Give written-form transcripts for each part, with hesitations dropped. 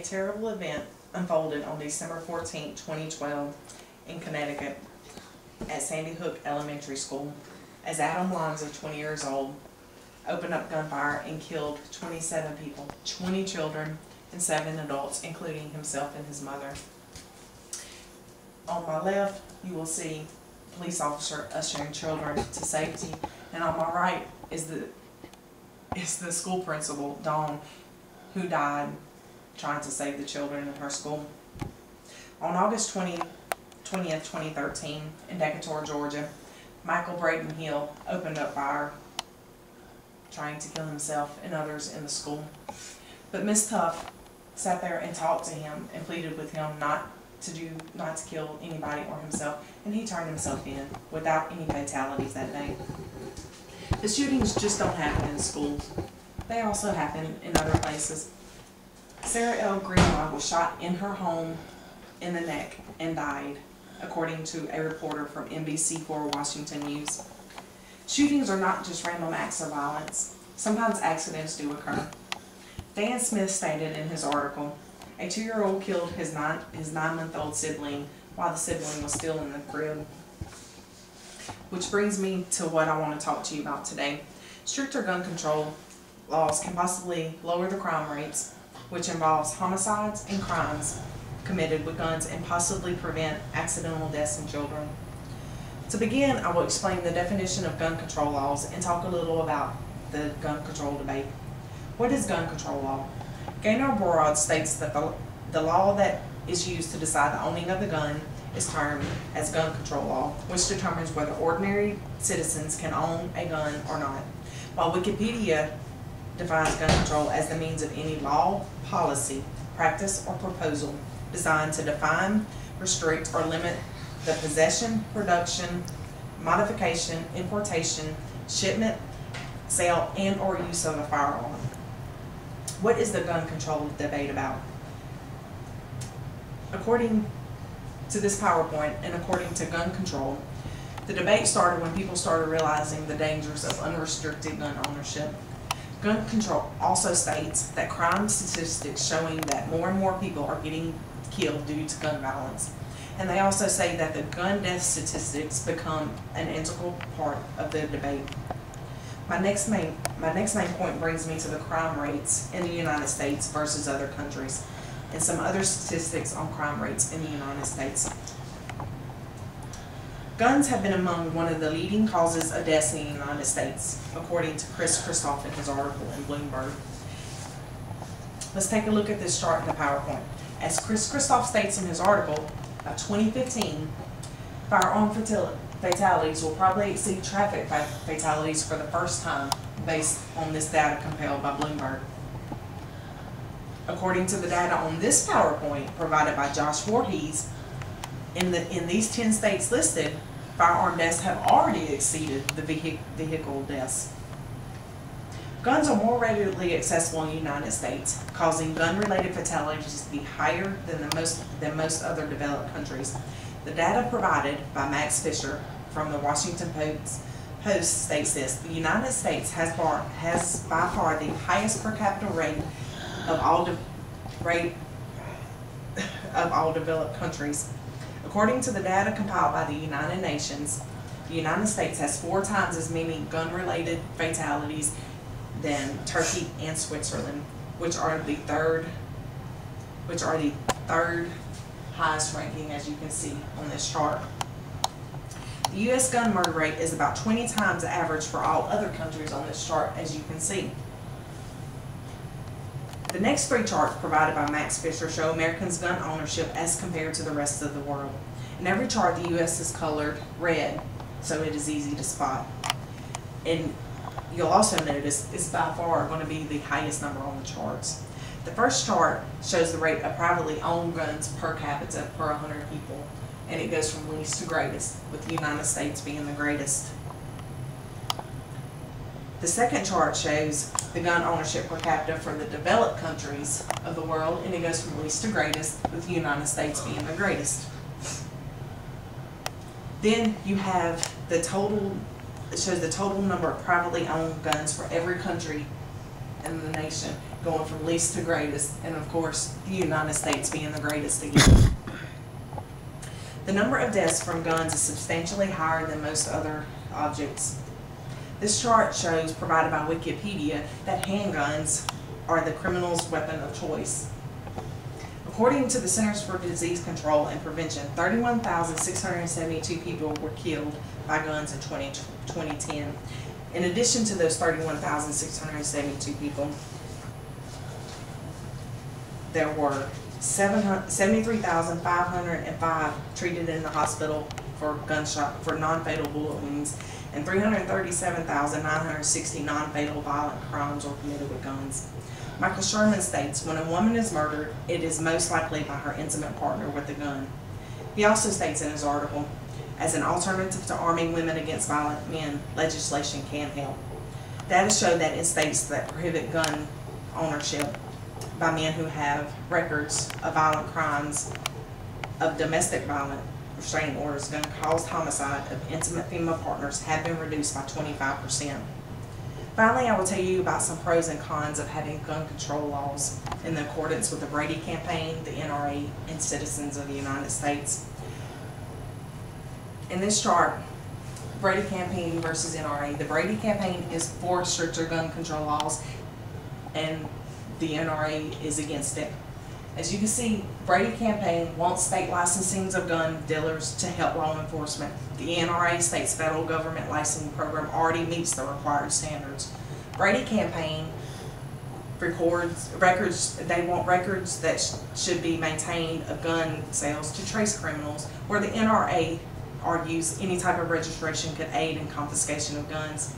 terrible event unfolded on December 14, 2012 in Connecticut at Sandy Hook Elementary School as Adam Lanza, 20 years old, opened up gunfire and killed 27 people, 20 children and 7 adults, including himself and his mother. On my left, you will see a police officer ushering children to safety, and on my right is the school principal, Dawn, who died trying to save the children in her school. On August 20th, 2013, in Decatur, Georgia, Michael Braden Hill opened up fire, trying to kill himself and others in the school. But Miss Tuff sat there and talked to him and pleaded with him not to kill anybody or himself, and he turned himself in without any fatalities that day. The shootings just don't happen in schools. They also happen in other places. Sarah L. Greenlaw was shot in her home in the neck and died, according to a reporter from NBC4 Washington News. Shootings are not just random acts of violence. Sometimes accidents do occur. Dan Smith stated in his article, a 2-year-old killed his 9-month-old sibling while the sibling was still in the crib. Which brings me to what I want to talk to you about today. Stricter gun control laws can possibly lower the crime rates, which involves homicides and crimes committed with guns, and possibly prevent accidental deaths in children. To begin, I will explain the definition of gun control laws and talk a little about the gun control debate. What is gun control law? Gaynor-Borod states that the law that is used to decide the owning of the gun is termed as gun control law, which determines whether ordinary citizens can own a gun or not, while Wikipedia defines gun control as the means of any law, policy, practice, or proposal designed to define, restrict, or limit the possession, production, modification, importation, shipment, sale, and or use of a firearm. What is the gun control debate about? According to this PowerPoint and according to gun control, the debate started when people started realizing the dangers of unrestricted gun ownership. Gun control also states that crime statistics showing that more and more people are getting killed due to gun violence. And they also say that the gun death statistics become an integral part of the debate. My next main point brings me to the crime rates in the United States versus other countries, and some other statistics on crime rates in the United States. Guns have been among one of the leading causes of deaths in the United States, according to Chris Christoph in his article in Bloomberg. Let's take a look at this chart in the PowerPoint. As Chris Christoph states in his article, by 2015, firearm fatalities will probably exceed traffic fatalities for the first time, based on this data compiled by Bloomberg. According to the data on this PowerPoint provided by Josh Voorhees, in these 10 states listed, firearm deaths have already exceeded the vehicle deaths. Guns are more readily accessible in the United States, causing gun-related fatalities to be higher than most other developed countries. The data provided by Max Fisher from the Washington Post states this: the United States has by far the highest per capita rate of all developed countries. According to the data compiled by the United Nations, the United States has 4 times as many gun-related fatalities than Turkey and Switzerland, which are the third highest ranking, as you can see on this chart. The U.S. gun murder rate is about 20 times the average for all other countries on this chart, as you can see. The next 3 charts provided by Max Fisher show Americans' gun ownership as compared to the rest of the world. In every chart, the U.S. is colored red, so it is easy to spot. And you'll also notice it's by far going to be the highest number on the charts. The first chart shows the rate of privately owned guns per capita per 100 people, and it goes from least to greatest, with the United States being the greatest. The second chart shows the gun ownership per capita for the developed countries of the world, and it goes from least to greatest, with the United States being the greatest. Then you have the total. It shows the total number of privately owned guns for every country in the nation, going from least to greatest, and of course, the United States being the greatest again. The number of deaths from guns is substantially higher than most other objects. This chart shows, provided by Wikipedia, that handguns are the criminal's weapon of choice. According to the Centers for Disease Control and Prevention, 31,672 people were killed by guns in 2010. In addition to those 31,672 people, there were 73,505 treated in the hospital for non-fatal bullet wounds, and 337,960 non-fatal violent crimes were committed with guns. Michael Sherman states, when a woman is murdered, it is most likely by her intimate partner with a gun. He also states in his article, as an alternative to arming women against violent men, legislation can help. Data show that in states that prohibit gun ownership by men who have records of violent crimes, of domestic violence, restraining orders, gun-caused homicide of intimate female partners have been reduced by 25%. Finally, I will tell you about some pros and cons of having gun control laws in accordance with the Brady campaign, the NRA, and citizens of the United States. In this chart, Brady campaign versus NRA. The Brady campaign is for stricter gun control laws, and the NRA is against it. As you can see, Brady campaign wants state licensings of gun dealers to help law enforcement. The NRA state's federal government licensing program already meets the required standards. Brady campaign they want records that should be maintained of gun sales to trace criminals, where the NRA argues any type of registration could aid in confiscation of guns.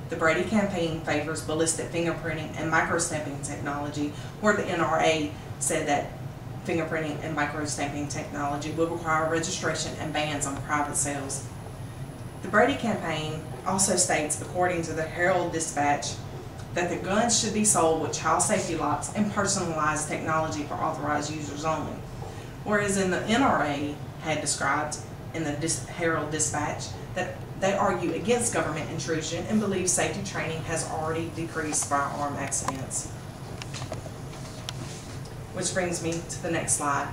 The Brady campaign favors ballistic fingerprinting and microstamping technology, where the NRA said that fingerprinting and microstamping technology would require registration and bans on private sales. The Brady campaign also states, according to the Herald-Dispatch, that the guns should be sold with child safety locks and personalized technology for authorized users only. Whereas in the NRA had described in the Herald-Dispatch that they argue against government intrusion and believe safety training has already decreased firearm accidents. Which brings me to the next slide.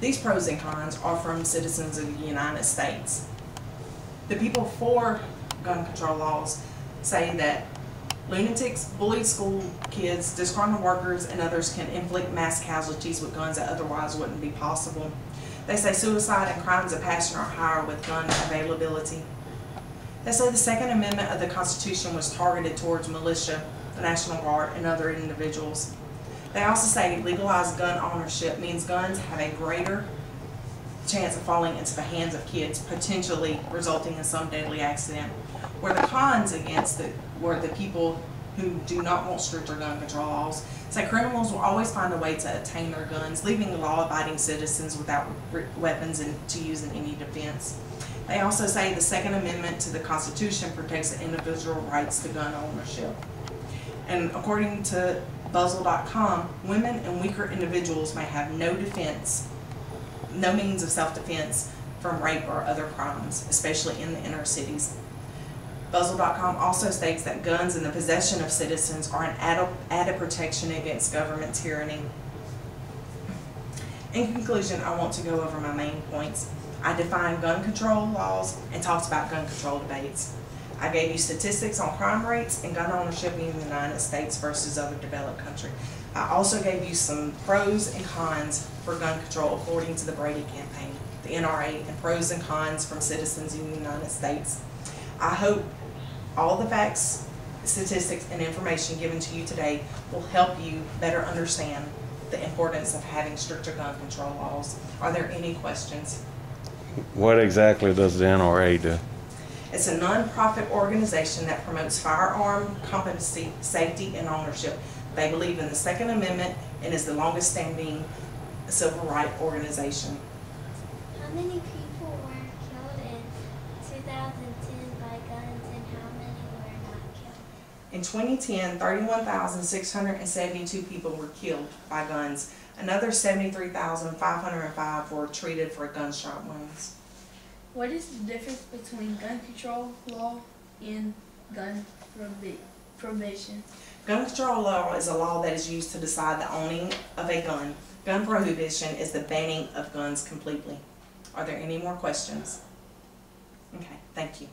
These pros and cons are from citizens of the United States. The people for gun control laws say that lunatics, bullied school kids, disgruntled workers, and others can inflict mass casualties with guns that otherwise wouldn't be possible. They say suicide and crimes of passion are higher with gun availability. They say the Second Amendment of the Constitution was targeted towards militia, the National Guard, and other individuals. They also say legalized gun ownership means guns have a greater chance of falling into the hands of kids, potentially resulting in some deadly accident. Where the cons against it were the people who do not want stricter gun control laws say criminals will always find a way to obtain their guns, leaving the law-abiding citizens without weapons to use in any defense. They also say the Second Amendment to the Constitution protects the individual rights to gun ownership. And according to Buzzle.com, women and weaker individuals may have no means of self-defense from rape or other crimes, especially in the inner cities. Buzzle.com also states that guns in the possession of citizens are an added protection against government tyranny. In conclusion, I want to go over my main points. I defined gun control laws and talked about gun control debates. I gave you statistics on crime rates and gun ownership in the United States versus other developed countries. I also gave you some pros and cons for gun control according to the Brady campaign, the NRA, and pros and cons from citizens in the United States. I hope all the facts, statistics, and information given to you today will help you better understand the importance of having stricter gun control laws. Are there any questions? What exactly does the NRA do? It's a non-profit organization that promotes firearm competency, safety, and ownership. They believe in the Second Amendment and is the longest standing civil rights organization. How many people were killed in 2010 by guns and how many were not killed? In 2010, 31,672 people were killed by guns. Another 73,505 were treated for gunshot wounds. What is the difference between gun control law and gun provision. Gun control law is a law that is used to decide the owning of a gun. Gun prohibition is the banning of guns completely. Are there any more questions? Okay, thank you.